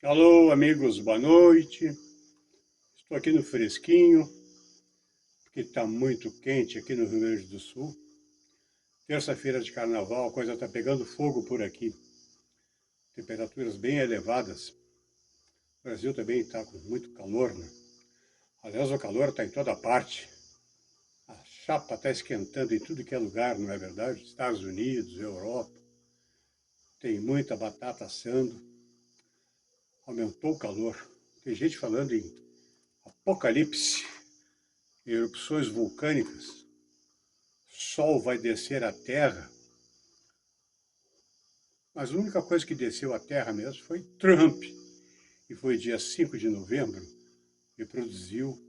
Alô, amigos, boa noite. Estou aqui no fresquinho, porque está muito quente aqui no Rio Grande do Sul. Terça-feira de carnaval, a coisa está pegando fogo por aqui. Temperaturas bem elevadas. O Brasil também está com muito calor, né? Aliás, o calor está em toda parte. A chapa está esquentando em tudo que é lugar, não é verdade? Estados Unidos, Europa. Tem muita batata assando. Aumentou o calor. Tem gente falando em apocalipse, erupções vulcânicas. Sol vai descer à Terra, mas a única coisa que desceu à Terra mesmo foi Trump, e foi dia 5 de novembro, e produziu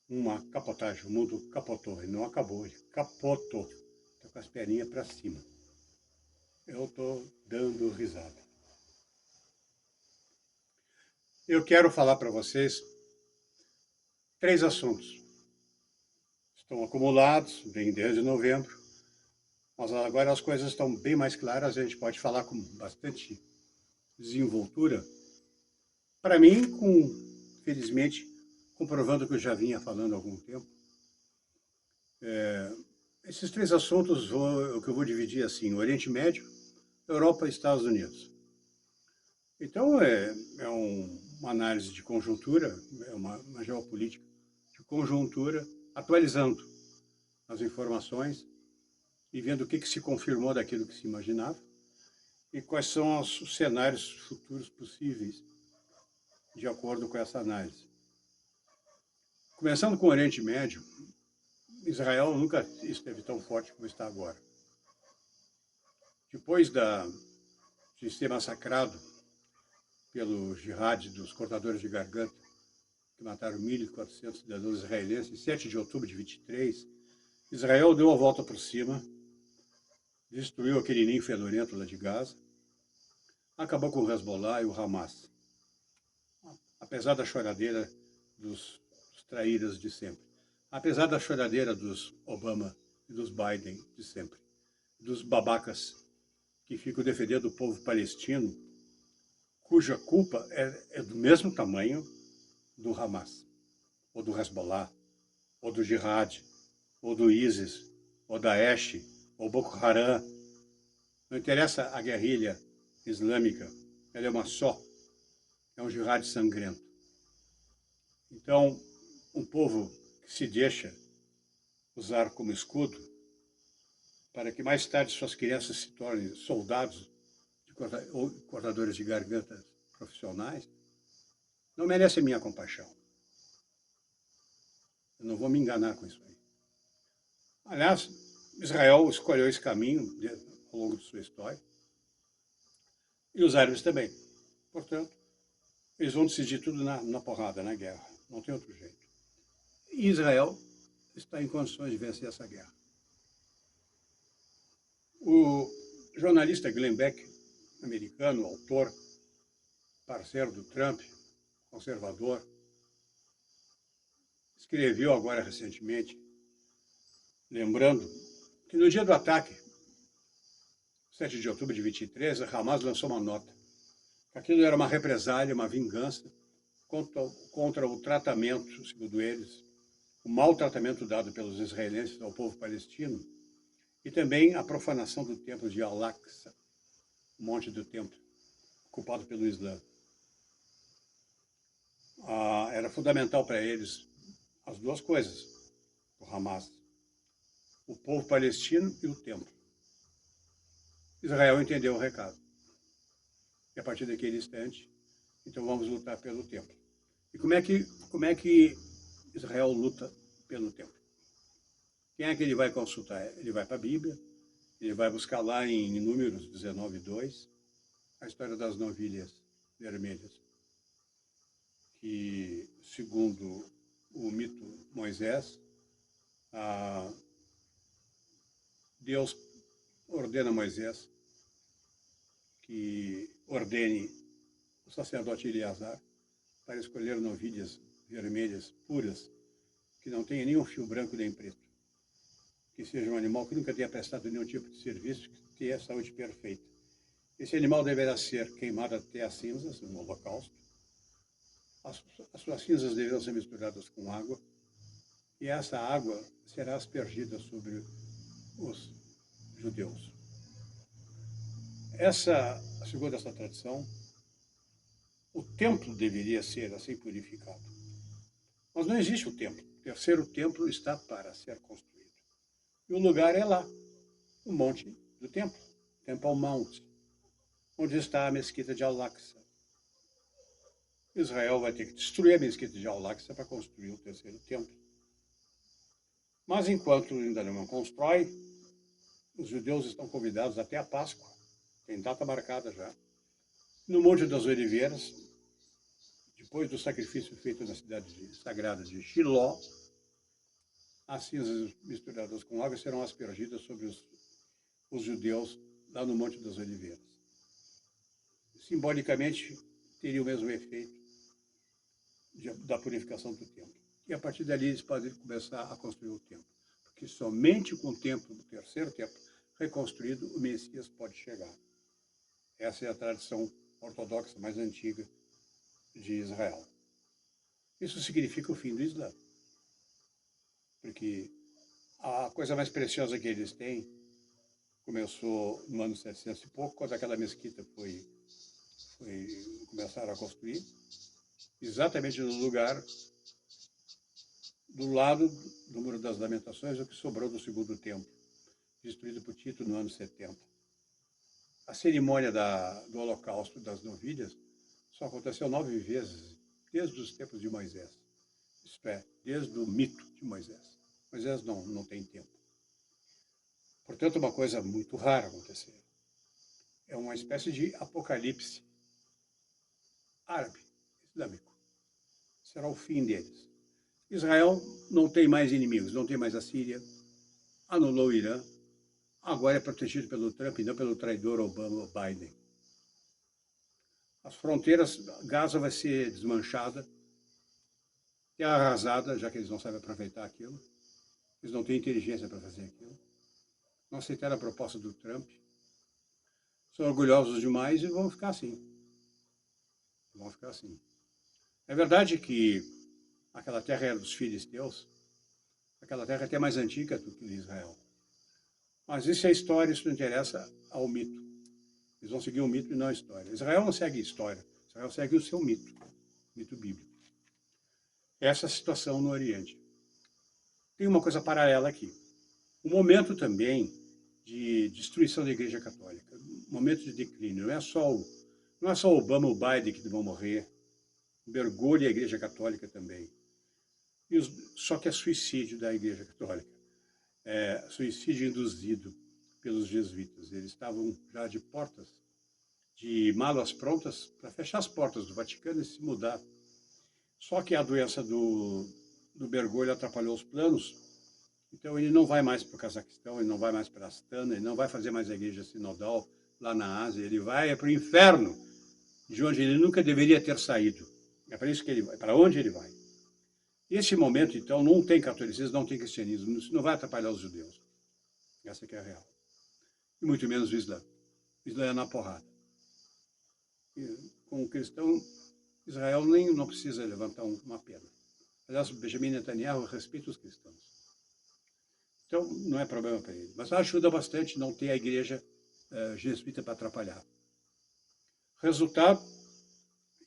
uma capotagem. O mundo capotou, ele não acabou, ele capotou. Está com as perninhas para cima. Eu estou dando risada. Eu quero falar para vocês 3 assuntos. Estão acumulados, vem desde novembro, mas agora as coisas estão bem mais claras, a gente pode falar com bastante desenvoltura. Para mim, felizmente, comprovando o que eu já vinha falando há algum tempo, esses 3 assuntos o que eu vou dividir assim: Oriente Médio, Europa e Estados Unidos. Então, uma análise de conjuntura, é uma geopolítica de conjuntura, atualizando as informações e vendo o que se confirmou daquilo que se imaginava e quais são os cenários futuros possíveis de acordo com essa análise. Começando com o Oriente Médio, Israel nunca esteve tão forte como está agora. Depois de ser massacrado pelo jihad dos cortadores de garganta, que mataram 1.400 cidadãos israelenses, em 7 de outubro de 23, Israel deu a volta por cima, destruiu aquele ninho fedorento lá de Gaza, acabou com o Hezbollah e o Hamas, apesar da choradeira dos traíras de sempre, apesar da choradeira dos Obama e dos Biden de sempre, dos babacas que ficam defendendo o povo palestino, cuja culpa é do mesmo tamanho do Hamas, ou do Hezbollah, ou do Jihad, ou do ISIS, ou Daesh, ou Boko Haram. Não interessa a guerrilha islâmica, ela é uma só, é um jihad sangrento. Então, um povo que se deixa usar como escudo para que mais tarde suas crianças se tornem soldados ou cortadores de gargantas profissionais, não merece minha compaixão. Eu não vou me enganar com isso aí. Aliás, Israel escolheu esse caminho ao longo de sua história, e os árabes também. Portanto, eles vão decidir tudo na porrada, na guerra. Não tem outro jeito. E Israel está em condições de vencer essa guerra. O jornalista Glenn Beck, americano, autor, parceiro do Trump, conservador, escreveu agora recentemente, lembrando que no dia do ataque, 7 de outubro de 23, a Hamas lançou uma nota. Aquilo era uma represália, uma vingança contra o tratamento, segundo eles, o mau tratamento dado pelos israelenses ao povo palestino e também a profanação do templo de Al-Aqsa, o monte do templo, ocupado pelo Islã. Era fundamental para eles as duas coisas, o Hamas, o povo palestino e o templo. Israel entendeu o recado. E a partir daquele instante, então vamos lutar pelo templo. E como é que Israel luta pelo templo? Quem é que ele vai consultar? Ele vai para a Bíblia, ele vai buscar lá em Números 19:2, a história das novilhas vermelhas, que, segundo o mito Moisés, Deus ordena a Moisés que ordene o sacerdote Eleazar para escolher novilhas vermelhas puras, que não tenha nenhum fio branco nem preto, que seja um animal que nunca tenha prestado nenhum tipo de serviço, que tenha saúde perfeita. Esse animal deverá ser queimado até as cinzas, no holocausto. As suas cinzas deverão ser misturadas com água, e essa água será aspergida sobre os judeus. Segundo essa tradição, o templo deveria ser assim purificado. Mas não existe o templo. O terceiro templo está para ser construído. E o lugar é lá, o monte do templo, Temple Mount, onde está a mesquita de Al-Aqsa. Israel vai ter que destruir a mesquita de Al-Aqsa para construir o terceiro templo. Mas enquanto ainda não constrói, os judeus estão convidados até a Páscoa, tem data marcada já, no Monte das Oliveiras, depois do sacrifício feito na cidade sagrada de Shiló, as cinzas misturadas com água serão aspergidas sobre os judeus lá no Monte das Oliveiras. Simbolicamente, teria o mesmo efeito da purificação do templo. E a partir dali eles podem começar a construir o templo. Porque somente com o terceiro templo reconstruído, o Messias pode chegar. Essa é a tradição ortodoxa mais antiga de Israel. Isso significa o fim do Islã. Porque a coisa mais preciosa que eles têm começou no ano 700 e pouco, quando aquela mesquita começaram a construir, exatamente no lugar do lado do Muro das Lamentações, o que sobrou do segundo templo, destruído por Tito no ano 70. A cerimônia do Holocausto das Novilhas só aconteceu 9 vezes, desde os tempos de Moisés. Isto é, desde o mito de Moisés. Moisés não tem tempo. Portanto, uma coisa muito rara acontecer. É uma espécie de apocalipse árabe, islâmico. Será o fim deles. Israel não tem mais inimigos, não tem mais a Síria, anulou o Irã, agora é protegido pelo Trump e não pelo traidor Obama ou Biden. As fronteiras, Gaza vai ser desmanchada, é arrasada, já que eles não sabem aproveitar aquilo. Eles não têm inteligência para fazer aquilo. Não aceitaram a proposta do Trump. São orgulhosos demais e vão ficar assim. Vão ficar assim. É verdade que aquela terra era dos filisteus. Aquela terra é até mais antiga do que Israel. Mas isso é história, isso não interessa ao mito. Eles vão seguir o mito e não a história. Israel não segue a história. Israel segue o seu mito bíblico. Essa situação no Oriente. Tem uma coisa paralela aqui. Um momento também de destruição da Igreja Católica. Um momento de declínio. Não é só Obama ou Biden que vão morrer. Bergoglio e a Igreja Católica também. Só que é suicídio da Igreja Católica. É suicídio induzido pelos jesuítas. Eles estavam já de malas prontas para fechar as portas do Vaticano e se mudar. Só que a doença do Bergoglio atrapalhou os planos, então ele não vai mais para o Cazaquistão, ele não vai mais para a Astana, ele não vai fazer mais a igreja sinodal lá na Ásia, ele vai para o inferno, de onde ele nunca deveria ter saído. É para isso que ele vai, para onde ele vai. Esse momento, então, não tem catolicismo, não tem cristianismo, isso não vai atrapalhar os judeus. Essa que é a real. E muito menos o Islã. O Islã é na porrada. E, com o cristão, Israel nem não precisa levantar uma pena. Aliás, Benjamin Netanyahu respeita os cristãos. Então, não é problema para ele. Mas ajuda bastante não ter a igreja jesuíta para atrapalhar. Resultado,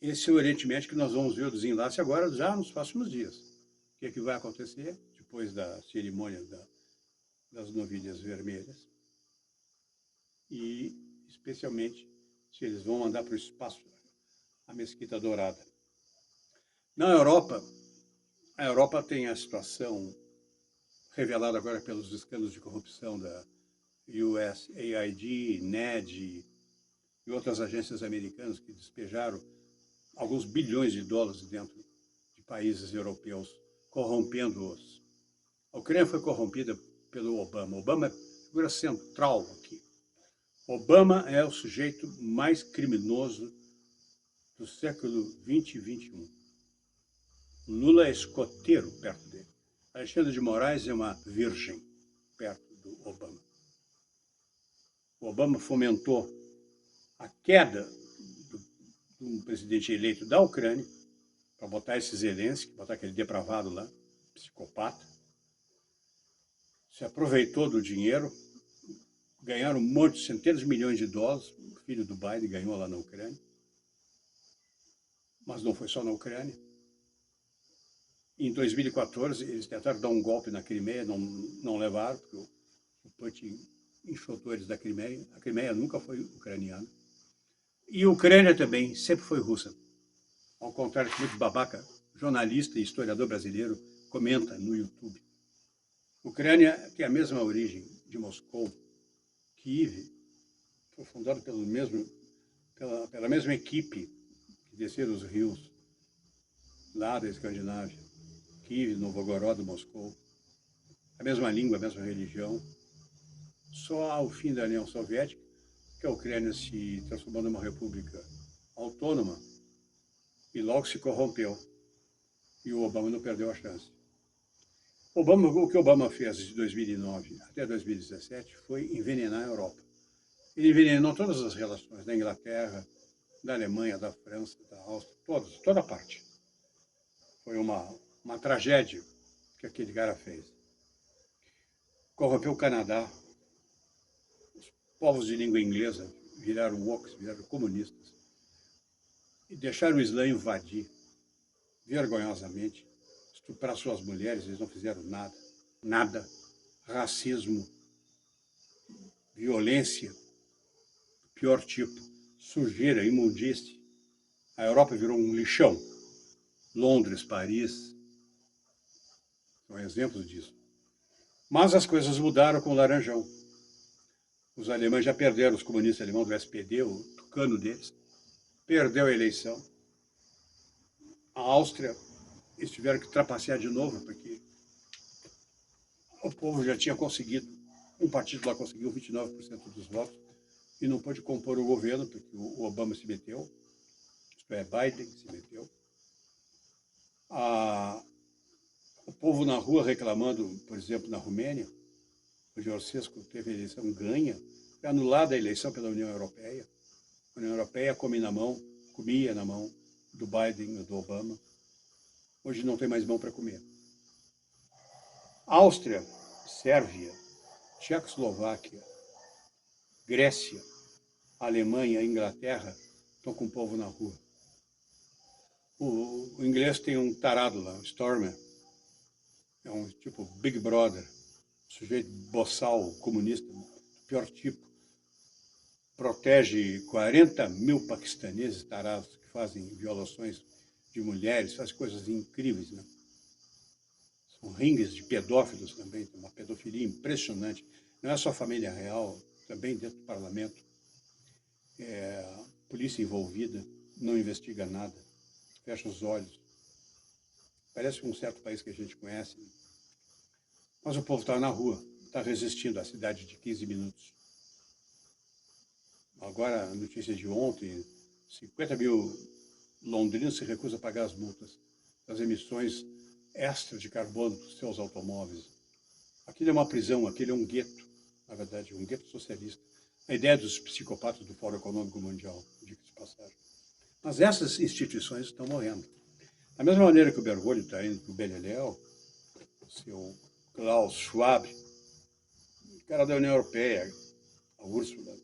esse é o Oriente Médio que nós vamos ver o desenlace agora, já nos próximos dias. O que é que vai acontecer depois da cerimônia das novilhas vermelhas? E, especialmente, se eles vão mandar para o espaço a Mesquita Dourada. Na Europa, a Europa tem a situação revelada agora pelos escândalos de corrupção da USAID, NED e outras agências americanas que despejaram alguns bilhões de dólares dentro de países europeus, corrompendo-os. A Ucrânia foi corrompida pelo Obama. Obama é a figura central aqui. Obama é o sujeito mais criminoso do século XX e XXI. Lula é escoteiro perto dele. Alexandre de Moraes é uma virgem perto do Obama. O Obama fomentou a queda do presidente eleito da Ucrânia, para botar esse Zelensky, botar aquele depravado lá, psicopata, se aproveitou do dinheiro, ganharam um monte, centenas de milhões de dólares, o filho do Biden ganhou lá na Ucrânia, mas não foi só na Ucrânia. Em 2014, eles tentaram dar um golpe na Crimeia, não levaram, porque o Putin enxotou eles da Crimeia. A Crimeia nunca foi ucraniana. E a Ucrânia também sempre foi russa. Ao contrário que muito babaca, jornalista e historiador brasileiro comenta no YouTube. A Ucrânia tem a mesma origem de Moscou. Kiev foi fundado pela mesma equipe que desceram os rios lá da Escandinávia. Kiev, Novgorod, Moscou. A mesma língua, a mesma religião. Só ao fim da União Soviética que a Ucrânia se transformou numa república autônoma e logo se corrompeu. E o Obama não perdeu a chance. O que Obama fez de 2009 até 2017 foi envenenar a Europa. Ele envenenou todas as relações da Inglaterra, da Alemanha, da França, da Áustria, toda a parte. Foi uma tragédia que aquele cara fez. Corrompeu o Canadá. Os povos de língua inglesa viraram woke, viraram comunistas. E deixaram o Islã invadir, vergonhosamente, estuprar suas mulheres, eles não fizeram nada. Nada. Racismo, violência, pior tipo, sujeira, imundície. A Europa virou um lixão. Londres, Paris, são exemplos disso. Mas as coisas mudaram com o Laranjão. Os alemães já perderam, os comunistas alemães do SPD, o tucano deles, perdeu a eleição. A Áustria, eles tiveram que trapacear de novo, porque o povo já tinha conseguido, um partido lá conseguiu 29% dos votos e não pôde compor o governo, porque o Obama se meteu, isto é, Biden se meteu. O povo na rua reclamando, por exemplo, na Romênia, o Ceausescu teve a eleição, ganha, foi anulada a eleição pela União Europeia. A União Europeia comia na mão do Biden, do Obama. Hoje não tem mais mão para comer. Áustria, Sérvia, Tchecoslováquia, Grécia, Alemanha, Inglaterra estão com o povo na rua. O inglês tem um tarado lá, um Stormer, é um tipo Big Brother, sujeito boçal, comunista, do pior tipo. Protege 40 mil paquistaneses tarados que fazem violações de mulheres, faz coisas incríveis, né? São ringues de pedófilos também, tem uma pedofilia impressionante. Não é só a família real, também dentro do parlamento. Polícia envolvida, não investiga nada, fecha os olhos. Parece um certo país que a gente conhece, né? Mas o povo está na rua, está resistindo à cidade de 15 minutos. Agora, a notícia de ontem, 50 mil londrinos se recusam a pagar as multas das emissões extra de carbono dos seus automóveis. Aquilo é uma prisão, aquilo é um gueto, na verdade, um gueto socialista. A ideia dos psicopatas do Fórum Econômico Mundial, diga-se de passagem. Mas essas instituições estão morrendo. Da mesma maneira que o Bergoglio está indo para o Beleléu, o seu Klaus Schwab, o cara da União Europeia, a Úrsula,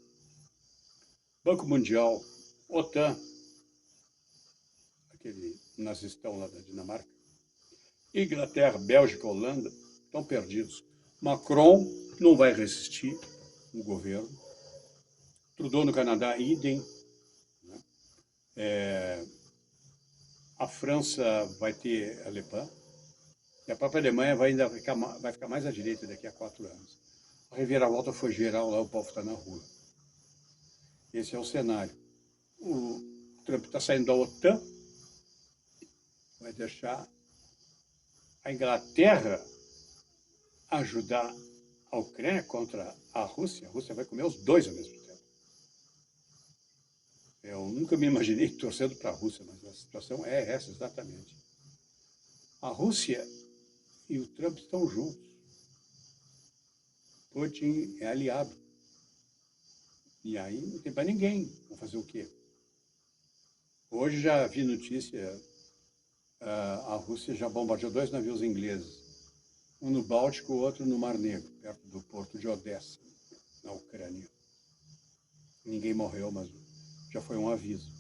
Banco Mundial, OTAN, aquele nazistão lá da Dinamarca, Inglaterra, Bélgica, Holanda, estão perdidos. Macron não vai resistir no governo. Trudeau no Canadá, idem. A França vai ter a Le Pen. E a própria Alemanha vai ficar mais à direita daqui a 4 anos. A reviravolta foi geral lá, o povo está na rua. Esse é o cenário. O Trump está saindo da OTAN, vai deixar a Inglaterra ajudar a Ucrânia contra a Rússia. A Rússia vai comer os dois ao mesmo tempo. Eu nunca me imaginei torcendo para a Rússia, mas a situação é essa exatamente. A Rússia e o Trump estão juntos. Putin é aliado. E aí não tem para ninguém. Vão fazer o quê? Hoje já vi notícia, a Rússia já bombardeou 2 navios ingleses, um no Báltico, o outro no Mar Negro, perto do porto de Odessa, na Ucrânia. Ninguém morreu, mas já foi um aviso.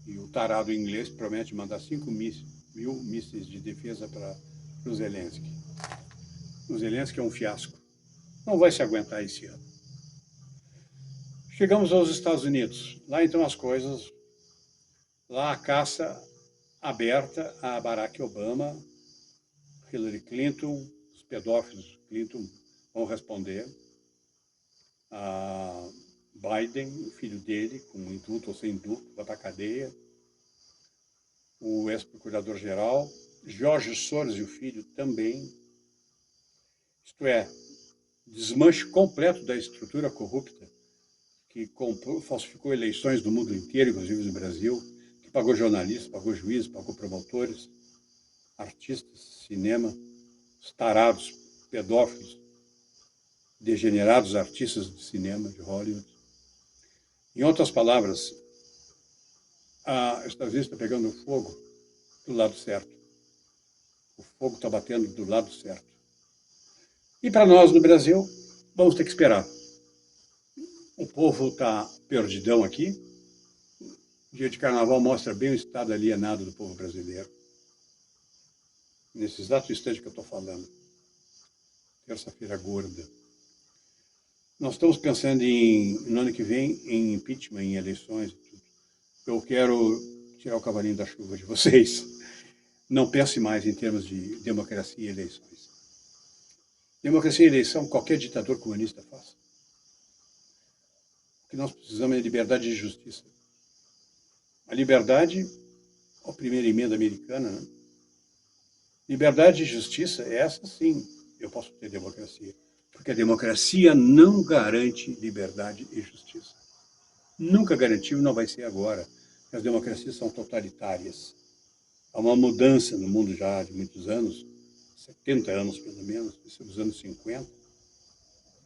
E o tarado inglês promete mandar 5.000 mísseis de defesa para o Zelensky. O Zelensky é um fiasco. Não vai se aguentar esse ano. Chegamos aos Estados Unidos. Lá então as coisas, lá a caça aberta a Barack Obama, Hillary Clinton, os pedófilos Clinton vão responder, a Biden, o filho dele, com indulto ou sem indulto, vai para a cadeia, o ex-procurador-geral, Jorge Soros e o filho também, isto é, desmanche completo da estrutura corrupta que falsificou eleições do mundo inteiro, inclusive no Brasil, que pagou jornalistas, pagou juízes, pagou promotores, artistas, cinema, os tarados, pedófilos, degenerados artistas de cinema de Hollywood. Em outras palavras, os Estados Unidos está pegando fogo do lado certo. O fogo está batendo do lado certo. E para nós, no Brasil, vamos ter que esperar. O povo está perdidão aqui. O dia de carnaval mostra bem o estado alienado do povo brasileiro. Nesse exato instante que eu estou falando. Terça-feira gorda. Nós estamos pensando no ano que vem em impeachment, em eleições e tudo. Eu quero tirar o cavalinho da chuva de vocês. Não pense mais em termos de democracia e eleições. Democracia e eleição, qualquer ditador comunista faz. O que nós precisamos é liberdade e justiça. A liberdade, a primeira emenda americana, né? Liberdade e justiça, essa sim, eu posso ter democracia. Porque a democracia não garante liberdade e justiça. Nunca garantiu e não vai ser agora. As democracias são totalitárias. Há uma mudança no mundo já de muitos anos, 70 anos pelo menos, nos anos 50,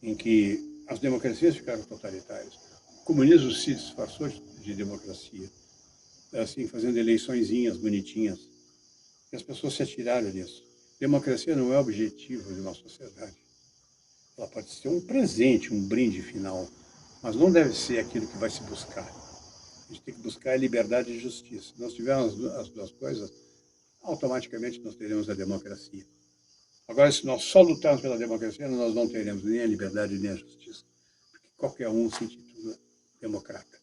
em que as democracias ficaram totalitárias. O comunismo se disfarçou de democracia, assim, fazendo eleiçõezinhas bonitinhas. E as pessoas se atiraram nisso. Democracia não é objetivo de uma sociedade. Ela pode ser um presente, um brinde final, mas não deve ser aquilo que vai se buscar. A gente tem que buscar a liberdade e justiça. Se nós tivermos as duas coisas, automaticamente nós teremos a democracia. Agora, se nós só lutarmos pela democracia, nós não teremos nem a liberdade nem a justiça, porque qualquer um se intitula democrata.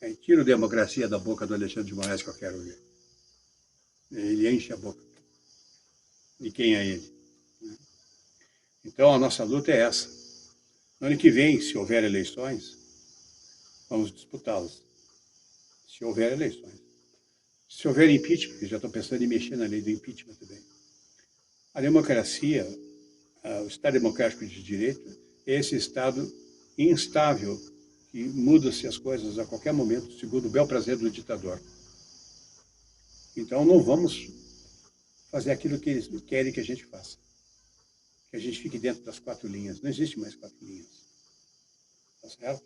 Aí, tira a democracia da boca do Alexandre de Moraes que eu quero ver. Ele enche a boca. E quem é ele? Então, a nossa luta é essa. No ano que vem, se houver eleições, vamos disputá-las. Se houver eleições. Se houver impeachment, que já estou pensando em mexer na lei do impeachment também. A democracia, o Estado democrático de direito, é esse Estado instável, que muda-se as coisas a qualquer momento, segundo o bel prazer do ditador. Então, não vamos fazer aquilo que eles querem que a gente faça. Que a gente fique dentro das 4 linhas. Não existe mais 4 linhas. Tá certo?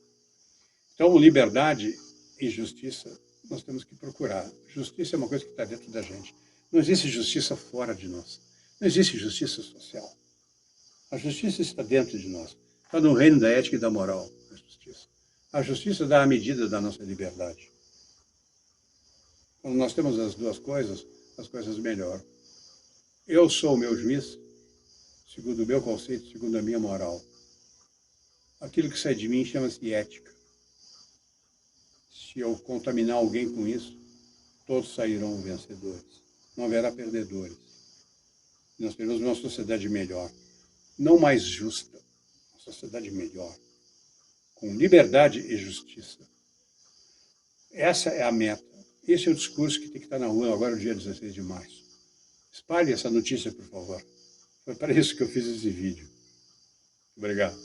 Então, liberdade e justiça, nós temos que procurar. Justiça é uma coisa que está dentro da gente. Não existe justiça fora de nós. Não existe justiça social. A justiça está dentro de nós. Está no reino da ética e da moral, a justiça. A justiça dá a medida da nossa liberdade. Quando nós temos as duas coisas, as coisas melhoram. Eu sou o meu juiz, segundo o meu conceito, segundo a minha moral. Aquilo que sai de mim chama-se ética. Se eu contaminar alguém com isso, todos sairão vencedores. Não haverá perdedores. Nós teremos uma sociedade melhor, não mais justa, uma sociedade melhor, com liberdade e justiça. Essa é a meta. Esse é o discurso que tem que estar na rua agora, no dia 16 de março. Espalhe essa notícia, por favor. Foi para isso que eu fiz esse vídeo. Obrigado.